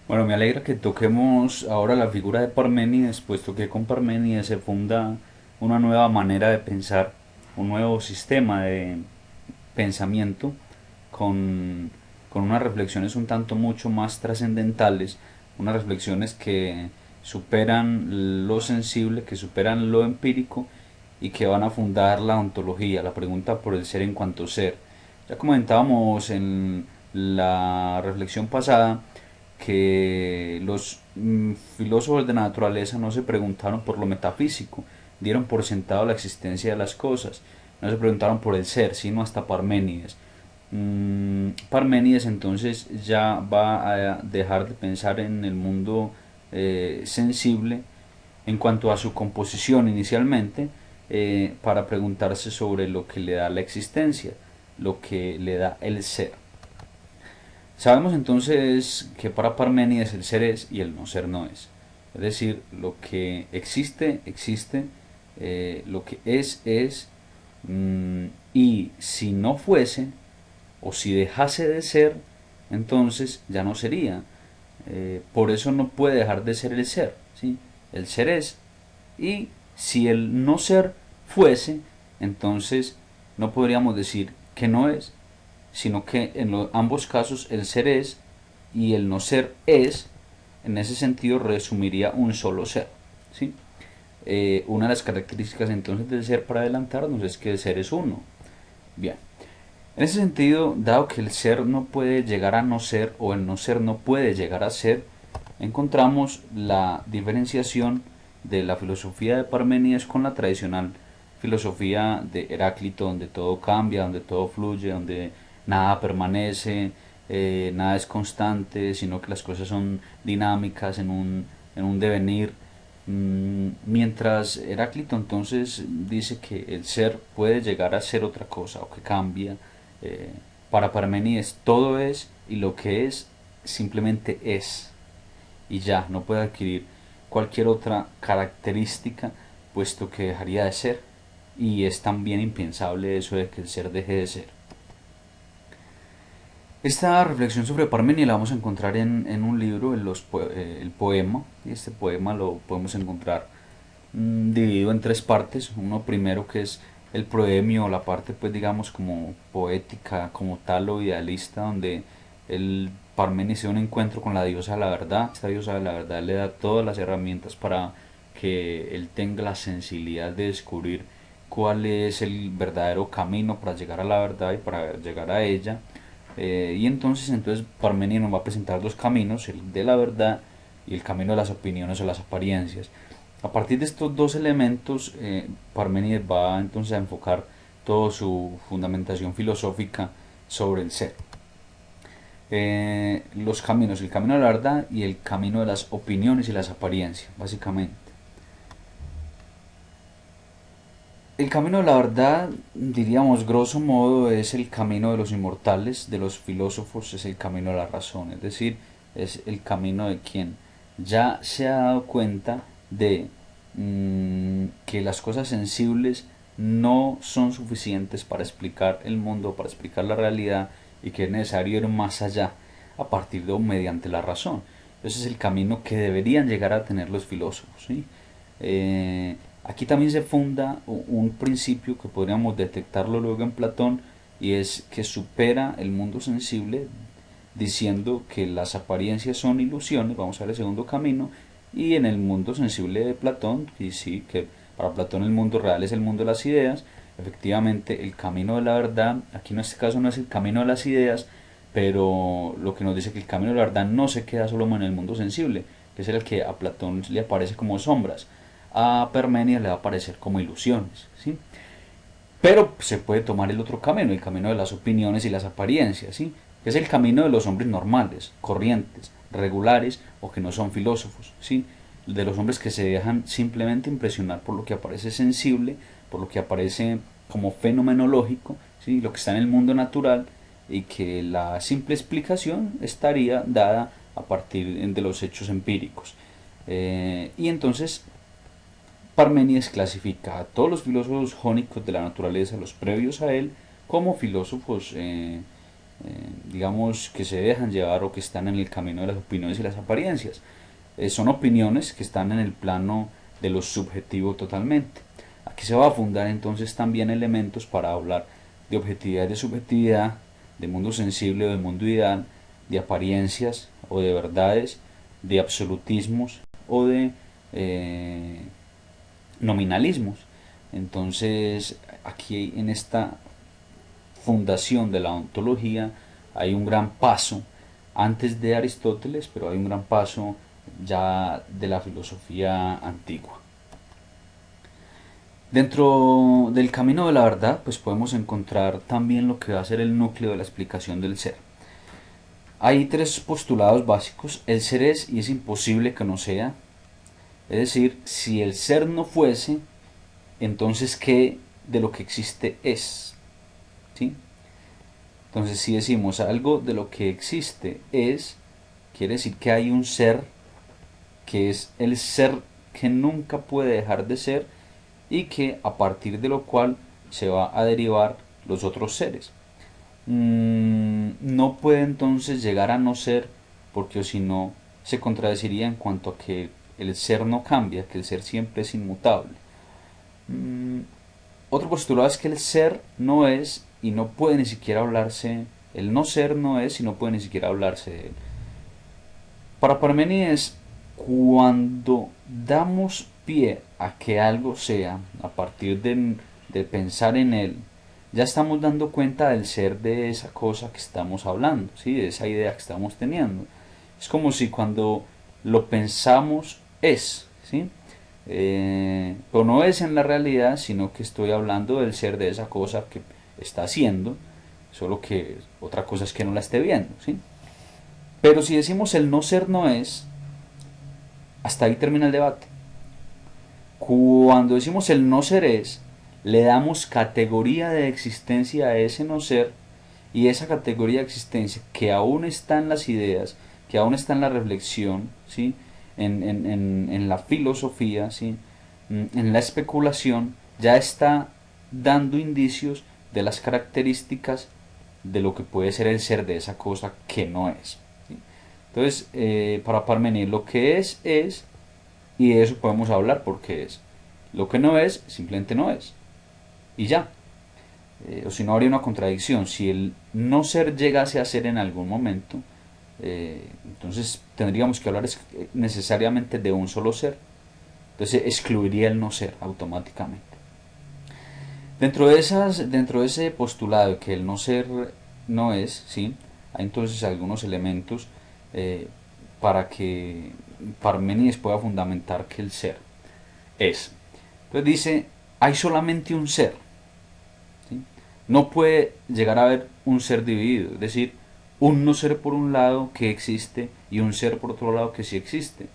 Bueno, me alegra que toquemos ahora la figura de Parménides, puesto que con Parménides se funda una nueva manera de pensar, un nuevo sistema de pensamiento con, con unas reflexiones un tanto mucho más trascendentales, unas reflexiones que superan lo sensible, que superan lo empírico y que van a fundar la ontología, la pregunta por el ser en cuanto ser. Ya comentábamos en la reflexión pasada que los filósofos de la naturaleza no se preguntaron por lo metafísico, dieron por sentado la existencia de las cosas, no se preguntaron por el ser, sino hasta Parménides. Parménides entonces ya va a dejar de pensar en el mundo sensible en cuanto a su composición inicialmente, para preguntarse sobre lo que le da la existencia, lo que le da el ser. Sabemos entonces que para Parménides el ser es y el no ser no es. Es decir, lo que existe, existe, lo que es, y si no fuese, o si dejase de ser, entonces ya no sería. Por eso no puede dejar de ser el ser. ¿Sí? El ser es, y si el no ser fuese, entonces no podríamos decir que no es, sino que en ambos casos el ser es y el no ser es. En ese sentido resumiría un solo ser. ¿Sí? Una de las características entonces del ser, para adelantarnos, es que el ser es uno. Bien, en ese sentido, dado que el ser no puede llegar a no ser o el no ser no puede llegar a ser, encontramos la diferenciación de la filosofía de Parménides con la tradicional filosofía de Heráclito, donde todo cambia, donde todo fluye, donde nada permanece, nada es constante, sino que las cosas son dinámicas en un devenir. Mientras Heráclito entonces dice que el ser puede llegar a ser otra cosa o que cambia, eh, para Parménides todo es, y lo que es simplemente es y ya, no puede adquirir cualquier otra característica, puesto que dejaría de ser, y es también impensable eso de que el ser deje de ser. Esta reflexión sobre Parmenia la vamos a encontrar en un libro, el poema, y este poema lo podemos encontrar dividido en tres partes. Uno primero, que es el proemio, la parte pues digamos como poética, como tal o idealista, donde el Parménides tiene un encuentro con la diosa de la verdad. Esta diosa de la verdad le da todas las herramientas para que él tenga la sensibilidad de descubrir cuál es el verdadero camino para llegar a la verdad y para llegar a ella. Y entonces Parménides nos va a presentar dos caminos, el de la verdad y el camino de las opiniones o las apariencias. A partir de estos dos elementos, Parménides va entonces a enfocar toda su fundamentación filosófica sobre el ser. Los caminos, el camino de la verdad y el camino de las opiniones y las apariencias, básicamente. El camino de la verdad, diríamos grosso modo, es el camino de los inmortales, de los filósofos, es el camino de la razón, es decir, es el camino de quien ya se ha dado cuenta de que las cosas sensibles no son suficientes para explicar el mundo, para explicar la realidad, y que es necesario ir más allá a partir de o mediante la razón. Ese es el camino que deberían llegar a tener los filósofos. ¿Sí? Aquí también se funda un principio que podríamos detectarlo luego en Platón, y es que supera el mundo sensible diciendo que las apariencias son ilusiones. Vamos a ver el segundo camino. Y en el mundo sensible de Platón, y sí, que para Platón el mundo real es el mundo de las ideas. Efectivamente, el camino de la verdad, aquí en este caso no es el camino de las ideas, pero lo que nos dice que el camino de la verdad no se queda solo en el mundo sensible, que es el que a Platón le aparece como sombras, a Parmenides le va a aparecer como ilusiones. ¿Sí? Pero se puede tomar el otro camino, el camino de las opiniones y las apariencias, ¿sí? Que es el camino de los hombres normales, corrientes, regulares o que no son filósofos, ¿sí? De los hombres que se dejan simplemente impresionar por lo que aparece sensible, por lo que aparece como fenomenológico, ¿sí? Lo que está en el mundo natural, y que la simple explicación estaría dada a partir de los hechos empíricos. Y entonces Parménides clasifica a todos los filósofos jónicos de la naturaleza, los previos a él, como filósofos digamos, que se dejan llevar o que están en el camino de las opiniones y las apariencias. Son opiniones que están en el plano de lo subjetivo totalmente. Aquí se va a fundar entonces también elementos para hablar de objetividad y de subjetividad, de mundo sensible o de mundo ideal, de apariencias o de verdades, de absolutismos o de nominalismos. Entonces, aquí en esta fundación de la ontología hay un gran paso antes de Aristóteles, pero hay un gran paso ya de la filosofía antigua. Dentro del camino de la verdad, pues podemos encontrar también lo que va a ser el núcleo de la explicación del ser. Hay tres postulados básicos: el ser es y es imposible que no sea. Es decir, si el ser no fuese, entonces ¿qué de lo que existe es? ¿Sí? Entonces, si decimos algo de lo que existe es, quiere decir que hay un ser que es el ser que nunca puede dejar de ser y que a partir de lo cual se va a derivar los otros seres. No puede entonces llegar a no ser, porque o si no se contradeciría en cuanto a que el ser no cambia, que el ser siempre es inmutable. Otro postulado es que el ser no es y no puede ni siquiera hablarse, el no ser no es y no puede ni siquiera hablarse de él. Para Parménides, cuando damos pie a que algo sea, a partir de pensar en él, ya estamos dando cuenta del ser de esa cosa que estamos hablando, ¿sí? De esa idea que estamos teniendo. Es como si cuando lo pensamos es, ¿sí? Pero no es en la realidad, sino que estoy hablando del ser de esa cosa que está haciendo, solo que otra cosa es que no la esté viendo, ¿sí? Pero si decimos el no ser no es, hasta ahí termina el debate. Cuando decimos el no ser es, le damos categoría de existencia a ese no ser, y esa categoría de existencia que aún está en las ideas, que aún está en la reflexión, ¿sí? en la filosofía, ¿sí? En la especulación, ya está dando indicios de las características de lo que puede ser el ser de esa cosa que no es. ¿Sí? Entonces, para Parmenides, lo que es, y de eso podemos hablar porque es. Lo que no es, simplemente no es. Y ya. O si no, habría una contradicción. Si el no ser llegase a ser en algún momento, entonces tendríamos que hablar necesariamente de un solo ser. Entonces excluiría el no ser automáticamente. Dentro de ese postulado de que el no ser no es, ¿sí? Hay entonces algunos elementos eh, para que Parménides pueda fundamentar que el ser es. Entonces dice, hay solamente un ser, ¿sí? No puede llegar a haber un ser dividido, es decir, un no ser por un lado que existe y un ser por otro lado que sí existe.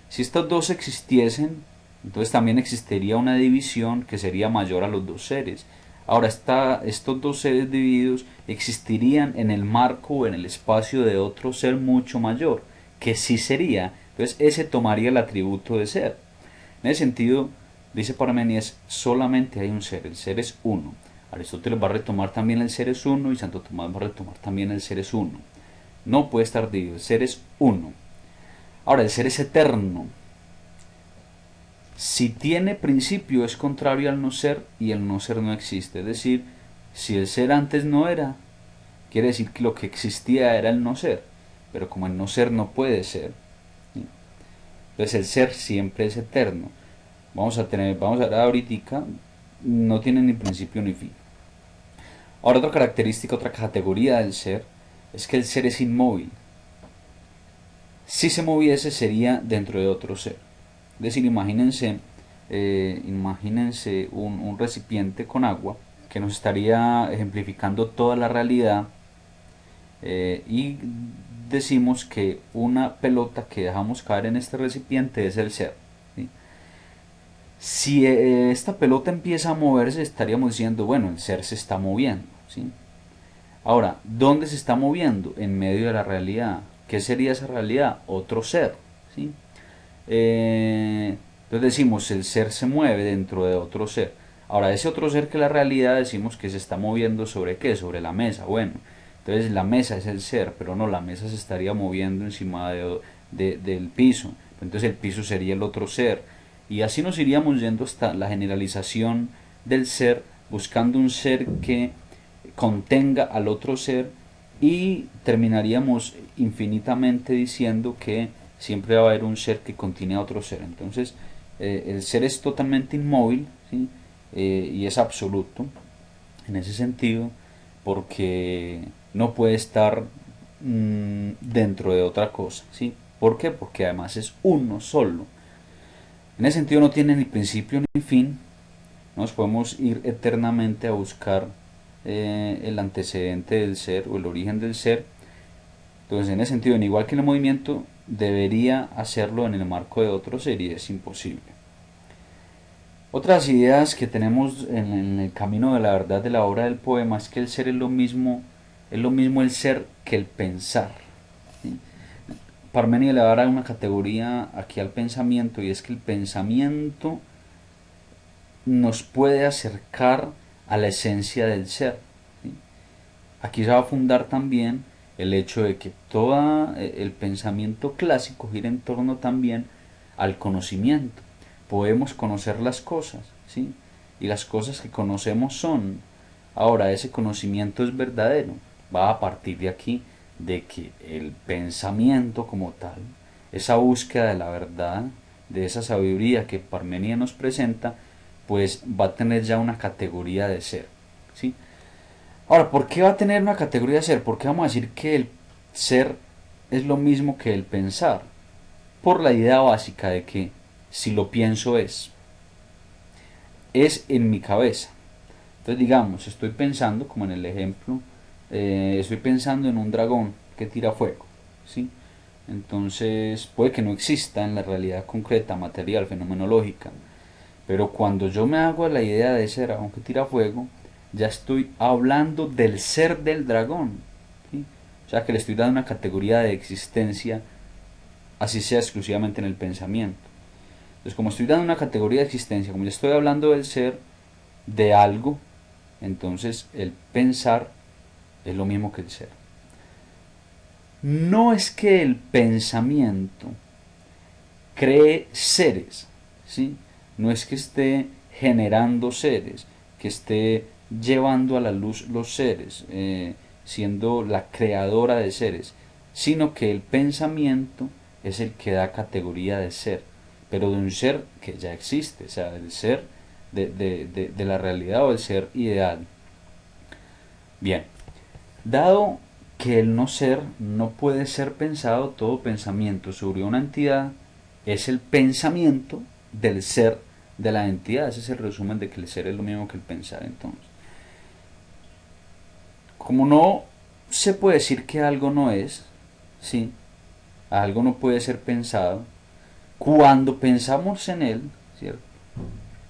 Si estos dos existiesen, entonces también existiría una división que sería mayor a los dos seres. Ahora, estos dos seres divididos existirían en el marco o en el espacio de otro ser mucho mayor, que sí sería. Entonces ese tomaría el atributo de ser. En ese sentido, dice Parmenides, solamente hay un ser, el ser es uno. Aristóteles va a retomar también el ser es uno y Santo Tomás va a retomar también el ser es uno. No puede estar dividido, el ser es uno. Ahora, el ser es eterno. Si tiene principio es contrario al no ser y el no ser no existe. Es decir, si el ser antes no era, quiere decir que lo que existía era el no ser. Pero como el no ser no puede ser, ¿sí? Entonces el ser siempre es eterno. Vamos a ver ahorita, no tiene ni principio ni fin. Ahora otra característica, otra categoría del ser, es que el ser es inmóvil. Si se moviese sería dentro de otro ser. Es decir, imagínense un recipiente con agua que nos estaría ejemplificando toda la realidad y decimos que una pelota que dejamos caer en este recipiente es el ser. ¿Sí? Si esta pelota empieza a moverse, estaríamos diciendo, bueno, el ser se está moviendo. ¿Sí? Ahora, ¿dónde se está moviendo? En medio de la realidad. ¿Qué sería esa realidad? Otro ser. ¿Sí? Entonces decimos, el ser se mueve dentro de otro ser. Ahora, ese otro ser que es la realidad, decimos que se está moviendo sobre qué, sobre la mesa. Bueno, Entonces la mesa es el ser, pero no, la mesa se estaría moviendo encima del piso. Entonces el piso sería el otro ser. Y así nos iríamos yendo hasta la generalización del ser, buscando un ser que contenga al otro ser, y terminaríamos infinitamente diciendo que siempre va a haber un ser que contiene a otro ser. Entonces el ser es totalmente inmóvil, ¿sí? Y es absoluto en ese sentido, porque no puede estar dentro de otra cosa, ¿sí? ¿Por qué? Porque además es uno solo. En ese sentido no tiene ni principio ni fin. Nos podemos ir eternamente a buscar el antecedente del ser o el origen del ser. Entonces, en ese sentido, en igual que en el movimiento, debería hacerlo en el marco de otro ser, y es imposible. Otras ideas que tenemos en el camino de la verdad de la obra del poema es que el ser es lo mismo el ser que el pensar, ¿sí? Parménides le va a dar una categoría aquí al pensamiento, y es que el pensamiento nos puede acercar a la esencia del ser, ¿sí? Aquí se va a fundar también el hecho de que todo el pensamiento clásico gira en torno también al conocimiento. Podemos conocer las cosas, ¿sí? Y las cosas que conocemos son. Ahora, ese conocimiento es verdadero. Va a partir de aquí, de que el pensamiento como tal, esa búsqueda de la verdad, de esa sabiduría que Parmenides nos presenta, pues va a tener ya una categoría de ser, ¿sí? Ahora, ¿por qué va a tener una categoría de ser? ¿Por qué vamos a decir que el ser es lo mismo que el pensar? Por la idea básica de que si lo pienso es en mi cabeza. Entonces, digamos, estoy pensando, como en el ejemplo, estoy pensando en un dragón que tira fuego, ¿sí? Entonces, puede que no exista en la realidad concreta, material, fenomenológica, pero cuando yo me hago la idea de ese dragón que tira fuego, ya estoy hablando del ser del dragón, ¿sí? O sea que le estoy dando una categoría de existencia, así sea exclusivamente en el pensamiento. Entonces, como estoy dando una categoría de existencia, como ya estoy hablando del ser, de algo, entonces el pensar es lo mismo que el ser. No es que el pensamiento cree seres, ¿sí? No es que esté generando seres, que esté llevando a la luz los seres, siendo la creadora de seres, sino que el pensamiento es el que da categoría de ser, pero de un ser que ya existe, o sea, del ser de la realidad, o el ser ideal. Bien, dado que el no ser no puede ser pensado, todo pensamiento sobre una entidad es el pensamiento del ser de la entidad. Ese es el resumen de que el ser es lo mismo que el pensar. Entonces, como no se puede decir que algo no es, ¿sí? Algo no puede ser pensado, cuando pensamos en él, ¿cierto?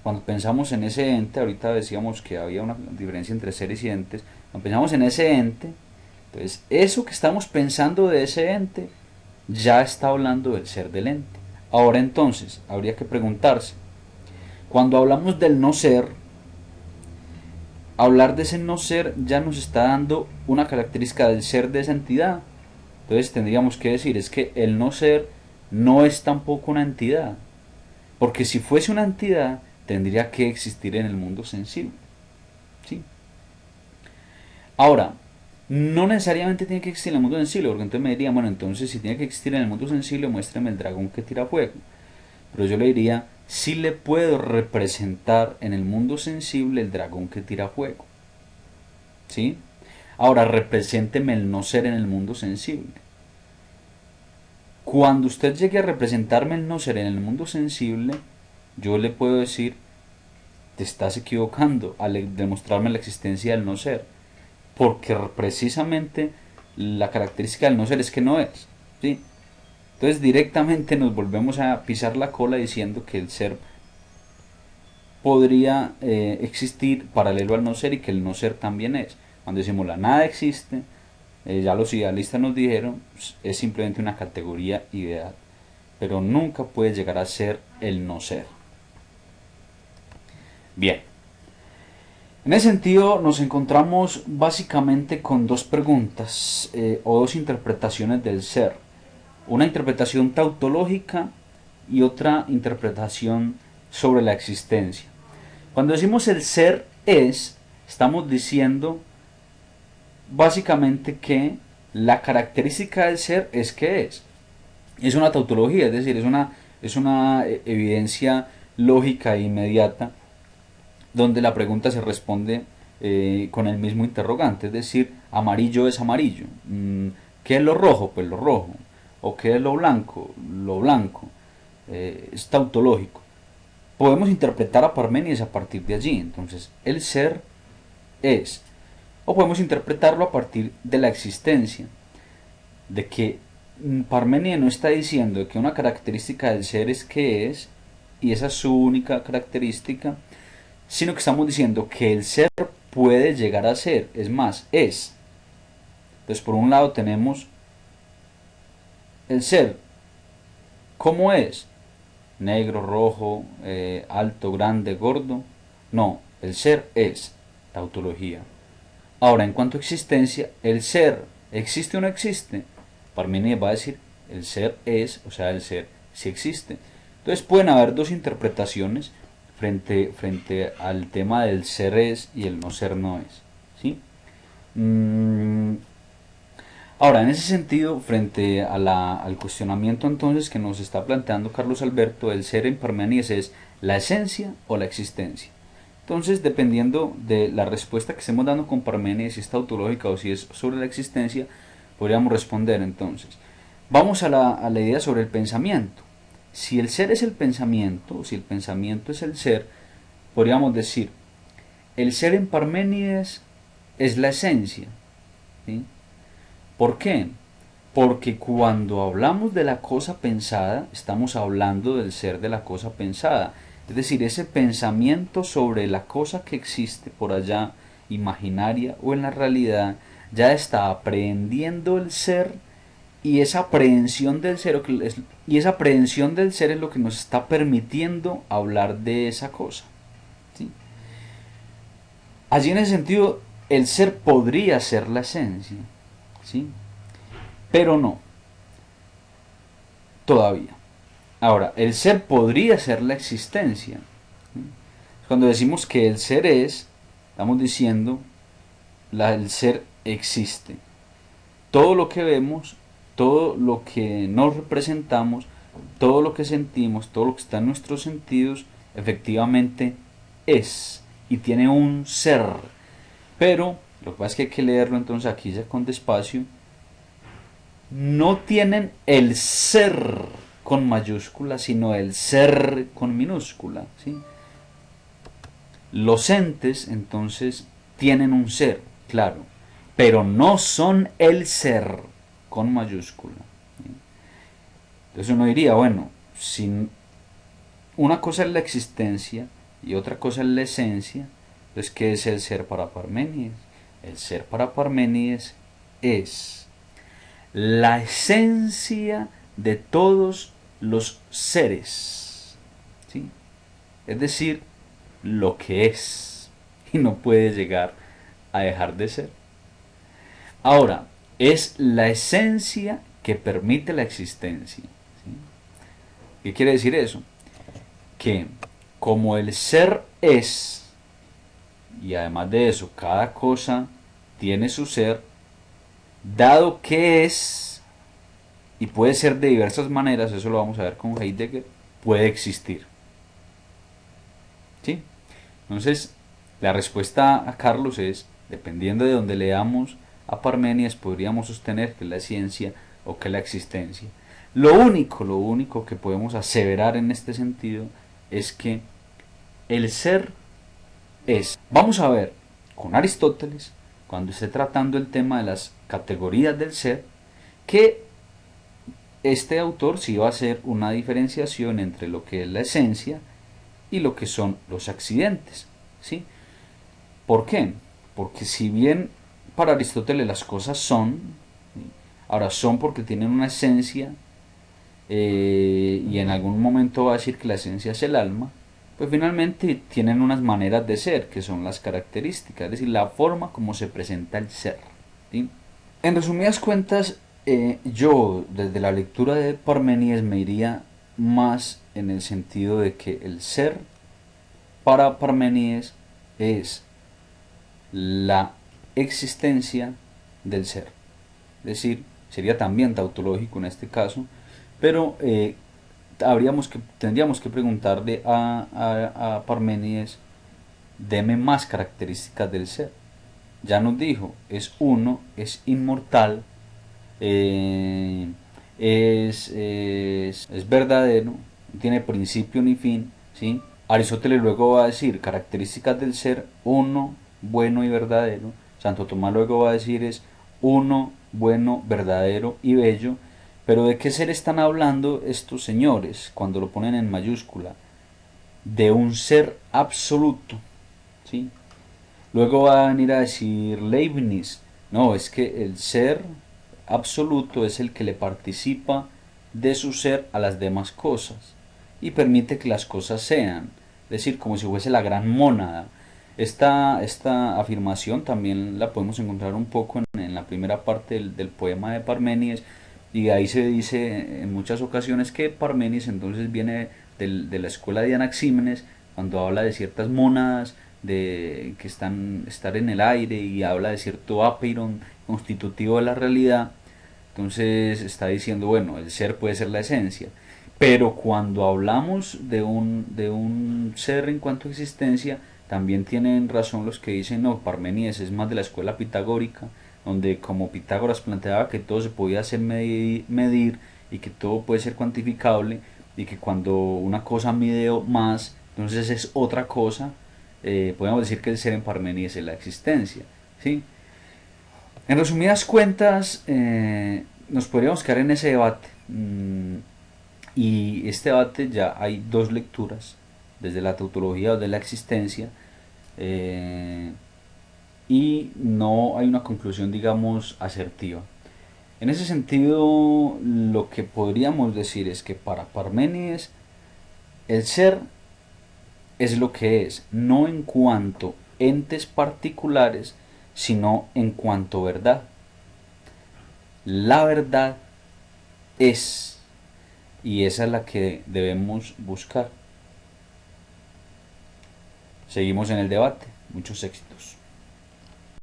Cuando pensamos en ese ente, ahorita decíamos que había una diferencia entre seres y entes, cuando pensamos en ese ente, entonces eso que estamos pensando de ese ente ya está hablando del ser del ente. Ahora entonces, habría que preguntarse, cuando hablamos del no ser, hablar de ese no ser ya nos está dando una característica del ser de esa entidad. Entonces tendríamos que decir, es que el no ser no es tampoco una entidad, porque si fuese una entidad tendría que existir en el mundo sensible, ¿sí? Ahora, no necesariamente tiene que existir en el mundo sensible, porque entonces me dirían, bueno, entonces si tiene que existir en el mundo sensible, muéstrame el dragón que tira fuego. Pero yo le diría, sí le puedo representar en el mundo sensible el dragón que tira fuego, ¿sí? Ahora, represénteme el no ser en el mundo sensible. Cuando usted llegue a representarme el no ser en el mundo sensible, yo le puedo decir, te estás equivocando al demostrarme la existencia del no ser, porque precisamente la característica del no ser es que no es, ¿sí? Entonces directamente nos volvemos a pisar la cola diciendo que el ser podría existir paralelo al no ser, y que el no ser también es. Cuando decimos la nada existe, ya los idealistas nos dijeron, es simplemente una categoría ideal, pero nunca puede llegar a ser el no ser. Bien, En ese sentido nos encontramos básicamente con dos preguntas o dos interpretaciones del ser. Una interpretación tautológica y otra interpretación sobre la existencia. Cuando decimos el ser es, estamos diciendo básicamente que la característica del ser es que es. Es una tautología, es decir, es una evidencia lógica e inmediata donde la pregunta se responde con el mismo interrogante, es decir, amarillo es amarillo. ¿Qué es lo rojo? Pues lo rojo. ¿O qué es lo blanco? Lo blanco. Es tautológico. Podemos interpretar a Parménides a partir de allí. Entonces, el ser es. O podemos interpretarlo a partir de la existencia. De que Parménides no está diciendo que una característica del ser es que es, y esa es su única característica, sino que estamos diciendo que el ser puede llegar a ser, es más, es. Entonces, por un lado tenemos el ser, ¿cómo es? Negro, rojo, alto, grande, gordo. No, el ser es tautología. Ahora, en cuanto a existencia, el ser, ¿existe o no existe? Parménides va a decir, el ser es, o sea, el ser sí existe. Entonces pueden haber dos interpretaciones frente al tema del ser es y el no ser no es. ¿Sí? Ahora, en ese sentido, frente a al cuestionamiento entonces que nos está planteando Carlos Alberto, el ser en Parménides es la esencia o la existencia. Entonces, dependiendo de la respuesta que estemos dando con Parménides, si es tautológica o si es sobre la existencia, podríamos responder entonces. Vamos a la idea sobre el pensamiento. Si el ser es el pensamiento, si el pensamiento es el ser, podríamos decir, el ser en Parménides es la esencia. ¿Sí? ¿Por qué? Porque cuando hablamos de la cosa pensada, estamos hablando del ser de la cosa pensada. Es decir, ese pensamiento sobre la cosa que existe por allá, imaginaria o en la realidad, ya está aprehendiendo el ser y esa aprehensión del ser, y esa aprehensión del ser es lo que nos está permitiendo hablar de esa cosa. ¿Sí? Allí en ese sentido, el ser podría ser la esencia, ¿sí? Pero no, todavía. Ahora, el ser podría ser la existencia. Cuando decimos que el ser es, estamos diciendo el ser existe. Todo lo que vemos, todo lo que nos representamos, todo lo que sentimos, todo lo que está en nuestros sentidos, efectivamente es y tiene un ser. Pero lo que pasa es que hay que leerlo entonces aquí ya con despacio. No tienen el ser con mayúscula, sino el ser con minúscula. ¿Sí? Los entes entonces tienen un ser, claro, pero no son el ser con mayúscula. ¿Sí? Entonces uno diría, bueno, si una cosa es la existencia y otra cosa es la esencia, entonces ¿qué es el ser para Parménides? El ser para Parménides es la esencia de todos los seres. ¿Sí? Es decir, lo que es y no puede llegar a dejar de ser. Ahora, es la esencia que permite la existencia. ¿Sí? ¿Qué quiere decir eso? Que como el ser es, y además de eso, cada cosa tiene su ser, dado que es, y puede ser de diversas maneras, eso lo vamos a ver con Heidegger, puede existir. ¿Sí? Entonces, la respuesta a Carlos es, dependiendo de donde leamos a Parménides, podríamos sostener que es la ciencia o que es la existencia. Lo único que podemos aseverar en este sentido es que el ser es. Vamos a ver con Aristóteles, cuando esté tratando el tema de las categorías del ser, que este autor sí va a hacer una diferenciación entre lo que es la esencia y lo que son los accidentes. ¿Sí? ¿Por qué? Porque si bien para Aristóteles las cosas son, ahora son porque tienen una esencia, y en algún momento va a decir que la esencia es el alma, pues finalmente tienen unas maneras de ser, que son las características, es decir, la forma como se presenta el ser. ¿Sí? En resumidas cuentas, yo desde la lectura de Parménides me iría más en el sentido de que el ser para Parménides es la existencia del ser. Es decir, sería también tautológico en este caso, pero tendríamos que preguntarle a Parménides, deme más características del ser. Ya nos dijo, es uno, es inmortal, eh, es verdadero, no tiene principio ni fin, ¿sí? Aristóteles luego va a decir características del ser, uno, bueno y verdadero. Santo Tomás luego va a decir es uno, bueno, verdadero y bello. Pero ¿de qué ser están hablando estos señores cuando lo ponen en mayúscula? De un ser absoluto, ¿sí? Luego va a venir a decir Leibniz, no, es que el ser absoluto es el que le participa de su ser a las demás cosas y permite que las cosas sean, es decir, como si fuese la gran mónada. Esta afirmación también la podemos encontrar un poco en la primera parte del poema de Parménides, y ahí se dice en muchas ocasiones que Parménides entonces viene de la escuela de Anaxímenes, cuando habla de ciertas mónadas de que estar en el aire, y habla de cierto apeiron constitutivo de la realidad. Entonces está diciendo, bueno, el ser puede ser la esencia, pero cuando hablamos de un ser en cuanto a existencia, también tienen razón los que dicen, no, Parmenides es más de la escuela pitagórica, donde como Pitágoras planteaba que todo se podía hacer medir y que todo puede ser cuantificable, y que cuando una cosa mide más, entonces es otra cosa. Podemos decir que el ser en Parmenides es la existencia, ¿sí? En resumidas cuentas, nos podríamos quedar en ese debate. Y este debate ya hay dos lecturas, desde la tautología o de la existencia, eh, y no hay una conclusión, digamos, asertiva. En ese sentido, lo que podríamos decir es que para Parménides el ser es lo que es, no en cuanto entes particulares, sino en cuanto verdad. La verdad es, y esa es la que debemos buscar. Seguimos en el debate. Muchos éxitos.